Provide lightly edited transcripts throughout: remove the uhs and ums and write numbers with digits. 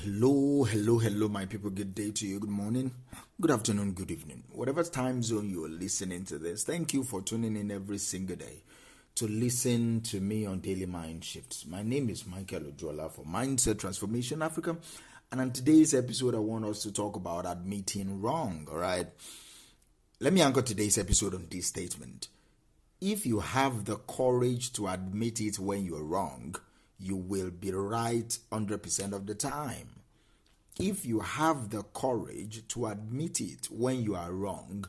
Hello, my people. Good day to you. Good morning, good afternoon, good evening. Whatever time zone you are listening to this, thank you for tuning in every single day to listen to me on Daily Mind Shifts. My name is Michael Ojola for Mindset Transformation Africa. And on today's episode, I want us to talk about admitting wrong, all right? Let me anchor today's episode on this statement. If you have the courage to admit it when you're wrong, you will be right 100% of the time. If you have the courage to admit it when you are wrong,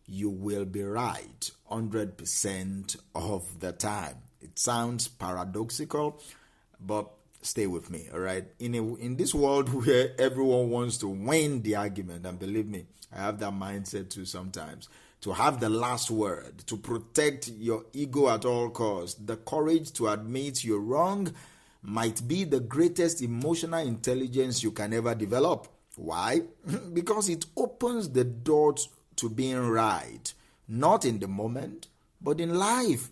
you will be right 100% of the time. It sounds paradoxical, but stay with me, all right? In this world where everyone wants to win the argument, and believe me, I have that mindset too sometimes, to have the last word, to protect your ego at all costs, the courage to admit you're wrong might be the greatest emotional intelligence you can ever develop. Why? Because it opens the door to being right, not in the moment, but in life.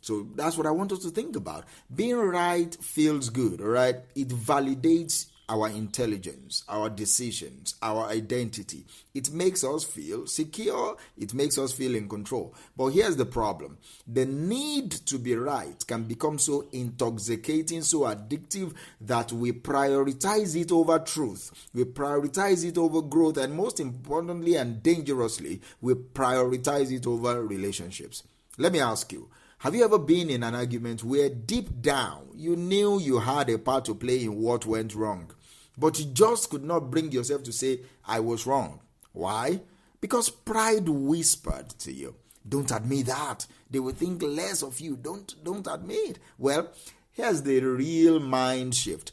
So that's what I want us to think about. Being right feels good, all right? It validates our intelligence, our decisions, our identity. It makes us feel secure. It makes us feel in control. But here's the problem. The need to be right can become so intoxicating, so addictive that we prioritize it over truth. We prioritize it over growth. And most importantly and dangerously, we prioritize it over relationships. Let me ask you, have you ever been in an argument where deep down you knew you had a part to play in what went wrong, but you just could not bring yourself to say, I was wrong? Why? Because pride whispered to you, don't admit that. They will think less of you. Don't admit. Well, here's the real mind shift.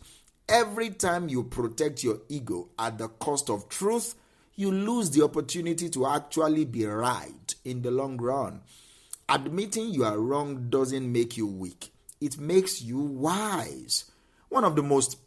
Every time you protect your ego at the cost of truth, you lose the opportunity to actually be right in the long run. Admitting you are wrong doesn't make you weak. It makes you wise. One of the most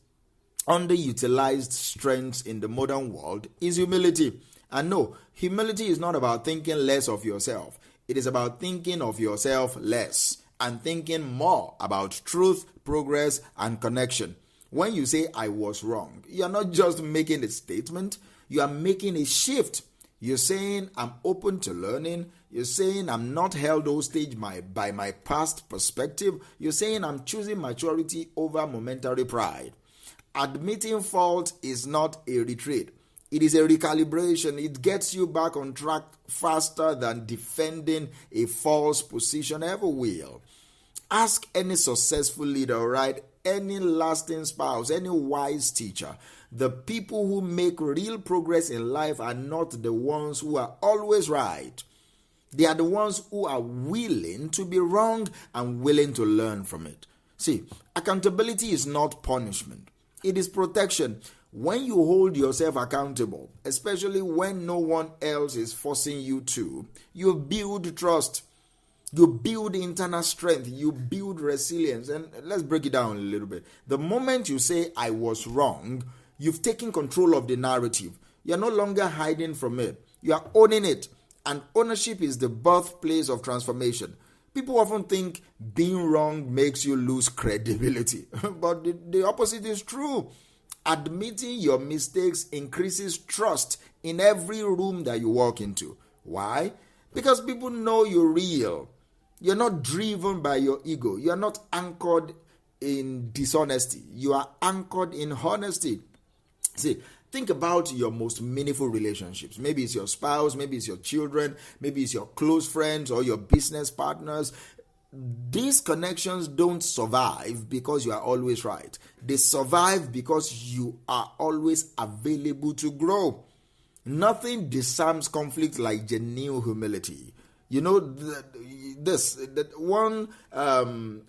underutilized strengths in the modern world is humility. And no, humility is not about thinking less of yourself. It is about thinking of yourself less and thinking more about truth, progress, and connection. When you say, I was wrong, you are not just making a statement, you are making a shift. You're saying, I'm open to learning. You're saying, I'm not held hostage by my past perspective. You're saying, I'm choosing maturity over momentary pride. Admitting fault is not a retreat. It is a recalibration. It gets you back on track faster than defending a false position ever will. Ask any successful leader, right? Any lasting spouse, any wise teacher. The people who make real progress in life are not the ones who are always right. They are the ones who are willing to be wrong and willing to learn from it. See, accountability is not punishment. It is protection. When you hold yourself accountable, especially when no one else is forcing you to, you build trust. You build internal strength. You build resilience. And let's break it down a little bit. The moment you say, I was wrong, you've taken control of the narrative. You're no longer hiding from it. You are owning it. And ownership is the birthplace of transformation. People often think being wrong makes you lose credibility. But the opposite is true. Admitting your mistakes increases trust in every room that you walk into. Why? Because people know you're real. You're not driven by your ego. You're not anchored in dishonesty. You are anchored in honesty. See, think about your most meaningful relationships. Maybe it's your spouse, maybe it's your children, maybe it's your close friends or your business partners. These connections don't survive because you are always right. They survive because you are always available to grow. Nothing disarms conflict like genuine humility. You know, that one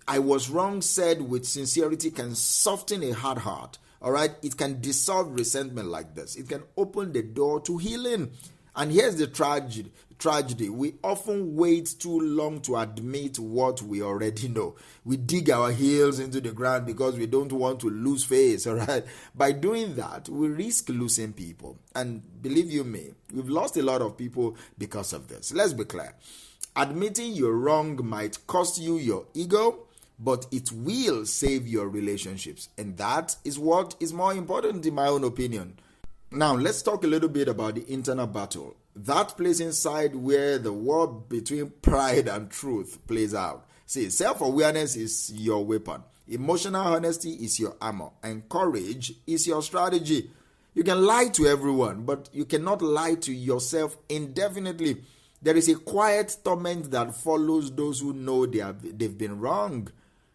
I was wrong said with sincerity can soften a hard heart. All right, it can dissolve resentment like this. It can open the door to healing. And here's the tragedy. We often wait too long to admit what we already know. We dig our heels into the ground because we don't want to lose face, all right? By doing that, we risk losing people. And believe you me, we've lost a lot of people because of this. Let's be clear. Admitting you're wrong might cost you your ego, but it will save your relationships. And that is what is more important, in my own opinion. Now, let's talk a little bit about the internal battle. That place inside where the war between pride and truth plays out. See, self-awareness is your weapon. Emotional honesty is your armor. And courage is your strategy. You can lie to everyone, but you cannot lie to yourself indefinitely. There is a quiet torment that follows those who know they've been wrong,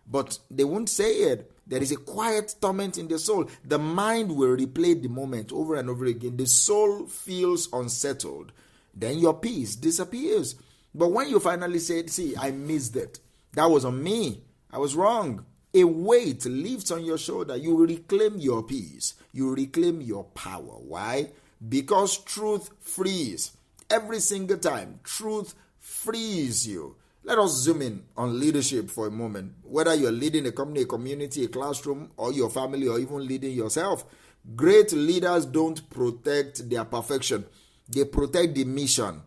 but they won't say it. There is a quiet torment in the soul. The mind will replay the moment over and over again. The soul feels unsettled. Then your peace disappears. But when you finally say, see, I missed it. That was on me. I was wrong. A weight lifts on your shoulder. You reclaim your peace. You reclaim your power. Why? Because truth frees. Every single time, truth frees you. Let us zoom in on leadership for a moment. Whether you're leading a company, a community, a classroom, or your family, or even leading yourself, great leaders don't protect their perfection. They protect the mission.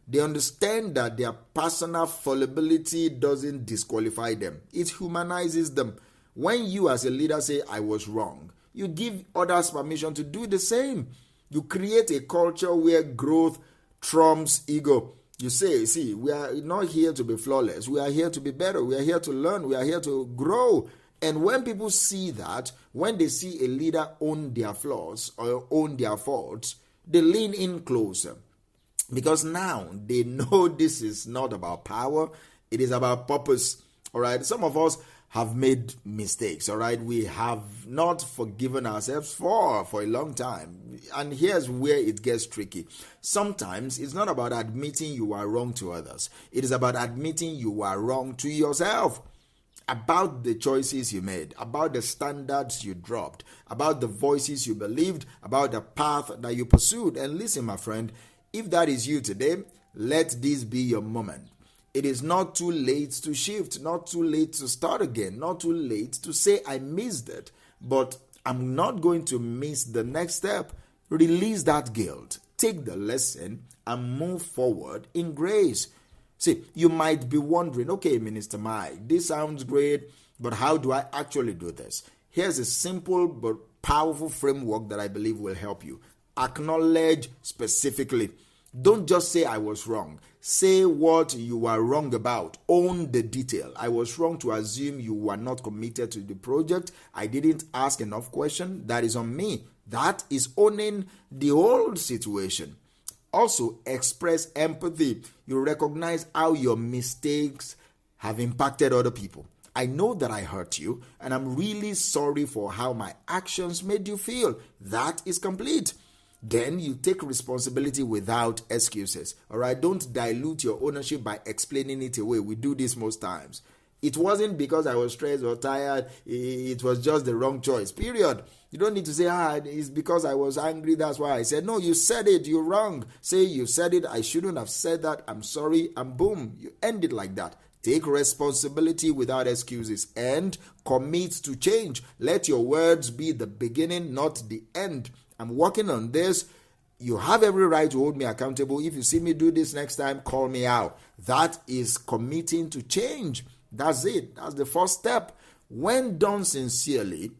They understand that their personal fallibility doesn't disqualify them. It humanizes them. When you as a leader say, I was wrong, you give others permission to do the same. You create a culture where growth trumps ego. You say, see, we are not here to be flawless. We are here to be better. We are here to learn. We are here to grow. And when people see that, when they see a leader own their flaws or own their faults, they lean in closer. Because now they know this is not about power. It is about purpose. All right. Some of us have made mistakes. All right. We have not forgiven ourselves for a long time. And here's where it gets tricky. Sometimes it's not about admitting you are wrong to others. It is about admitting you are wrong to yourself. About the choices you made, about the standards you dropped, about the voices you believed, about the path that you pursued. And listen, my friend, if that is you today, let this be your moment. It is not too late to shift, not too late to start again, not too late to say, I missed it, but I'm not going to miss the next step. Release that guilt, take the lesson, and move forward in grace. See, you might be wondering, okay, Minister Mike, this sounds great, but how do I actually do this? Here's a simple but powerful framework that I believe will help you. Acknowledge specifically. Don't just say I was wrong. Say what you are wrong about. Own the detail. I was wrong to assume you were not committed to the project. I didn't ask enough questions. That is on me. That is owning the whole situation. Also, express empathy. You recognize how your mistakes have impacted other people. I know that I hurt you, and I'm really sorry for how my actions made you feel. That is complete. Then you take responsibility without excuses. All right, don't dilute your ownership by explaining it away. We do this most times. It wasn't because I was stressed or tired. It was just the wrong choice, period. You don't need to say, it's because I was angry, that's why I said. No, you said it, you're wrong. Say, you said it, I shouldn't have said that, I'm sorry, and boom, you end it like that. Take responsibility without excuses and commit to change. Let your words be the beginning, not the end. I'm working on this. You have every right to hold me accountable. If you see me do this next time, call me out. That is committing to change. That's it. That's the first step. When done sincerely,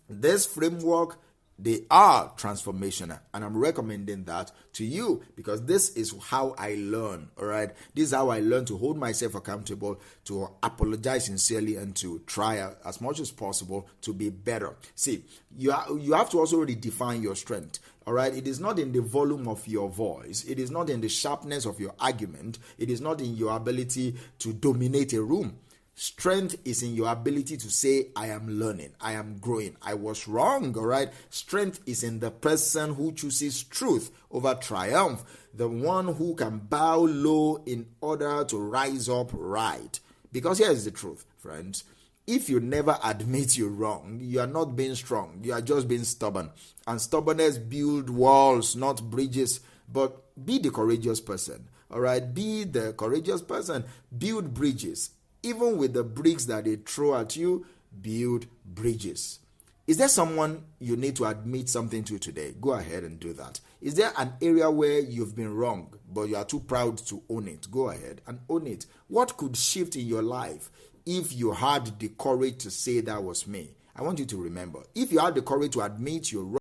this framework, they are transformational. And I'm recommending that to you because this is how I learn. All right. This is how I learn to hold myself accountable, to apologize sincerely, and to try as much as possible to be better. See, you have to also redefine your strength. All right. It is not in the volume of your voice. It is not in the sharpness of your argument. It is not in your ability to dominate a room. Strength is in your ability to say, I am learning, I am growing, I was wrong, all right? Strength is in the person who chooses truth over triumph, the one who can bow low in order to rise up right. Because here is the truth, friends. If you never admit you're wrong, you are not being strong, you are just being stubborn. And stubbornness builds walls, not bridges, but be the courageous person, all right? Be the courageous person, build bridges. Even with the bricks that they throw at you, build bridges. Is there someone you need to admit something to today? Go ahead and do that. Is there an area where you've been wrong, but you are too proud to own it? Go ahead and own it. What could shift in your life if you had the courage to say that was me. I want you to remember, if you had the courage to admit you're